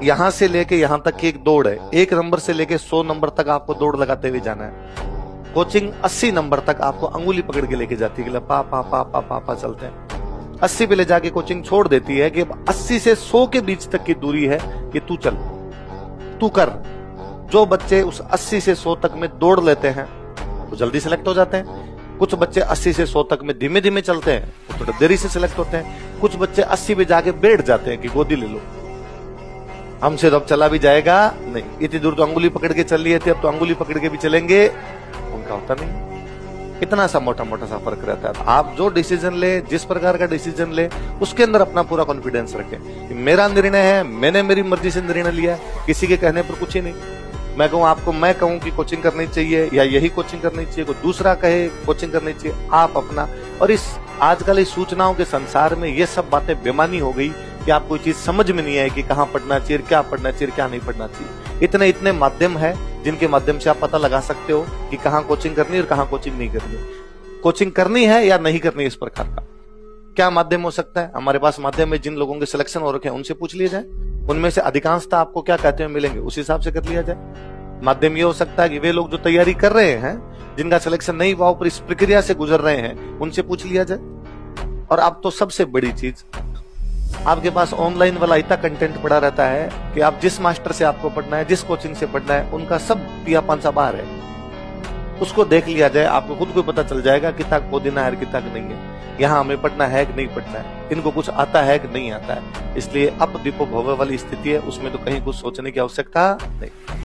यहां से लेके यहां तक की एक दौड़ है, 1 नंबर से लेके 100 नंबर तक आपको दौड़ लगाते हुए जाना है। कोचिंग 80 नंबर तक आपको अंगुली पकड़ के लेके जाती है, पा पा पा पा पा पा चलते हैं। 80 पे ले जाके कोचिंग छोड़ देती है कि अब 80 से 100 के बीच तक की दूरी है कि तू चल, तू कर। जो बच्चे उस 80 से 100 तक में दौड़ लेते हैं वो जल्दी सिलेक्ट हो जाते हैं। कुछ बच्चे 80 से 100 तक में धीमे धीमे चलते हैं, वो थोड़ा देरी से सिलेक्ट होते हैं। कुछ बच्चे 80 पे जाके बैठ जाते हैं कि गोदी ले लो, हमसे तो अब चला भी जाएगा नहीं, इतनी दूर तो अंगुली पकड़ के चल लिए थे, अब तो अंगुली पकड़ के भी चलेंगे, उनका होता नहीं। इतना सा मोटा मोटा सा फर्क रहता है। आप जो डिसीजन ले, जिस प्रकार का डिसीजन ले, उसके अंदर अपना पूरा कॉन्फिडेंस रखें कि मेरा निर्णय है, मैंने मेरी मर्जी से निर्णय लिया, किसी के कहने पर कुछ ही नहीं। मैं कहूं आपको, मैं कहूं कि कोचिंग करनी चाहिए या यही कोचिंग करनी चाहिए, कोई दूसरा कहे कोचिंग करनी चाहिए, आप अपना। और इस आजकल इस सूचनाओं के संसार में ये सब बातें बेमानी हो गई कि आपको कोई चीज समझ में नहीं आए कि कहाँ पढ़ना चाहिए, क्या पढ़ना चाहिए, क्या नहीं पढ़ना चाहिए। इतने इतने माध्यम है जिनके माध्यम से आप पता लगा सकते हो कि कहाँ कोचिंग करनी है और कहाँ कोचिंग नहीं करनी। कोचिंग करनी है या नहीं करनी, इस प्रकार का क्या माध्यम हो सकता है? हमारे पास माध्यम में जिन लोगों के सिलेक्शन हो रखे हैं उनसे पूछ लिया जाए, उनमें से अधिकांशता आपको क्या कहते हैं मिलेंगे, उस हिसाब से कर लिया जाए। माध्यम ये हो सकता है कि वे लोग जो तैयारी कर रहे हैं, जिनका सिलेक्शन नहीं हुआ, पर इस प्रक्रिया से गुजर रहे हैं, उनसे पूछ लिया जाए। और अब तो सबसे बड़ी चीज, आपके पास ऑनलाइन वाला इतना कंटेंट पड़ा रहता है कि आप जिस मास्टर से आपको पढ़ना है, जिस कोचिंग से पढ़ना है, उनका सब पिया पांचा बाहर है, उसको देख लिया जाए, आपको खुद को पता चल जाएगा कितना को देना है, कितना नहीं है, यहाँ हमें पढ़ना है कि नहीं पढ़ना है, इनको कुछ आता है कि नहीं आता है। इसलिए अप दीपो भव वाली स्थिति है, उसमें तो कहीं कुछ सोचने की आवश्यकता नहीं।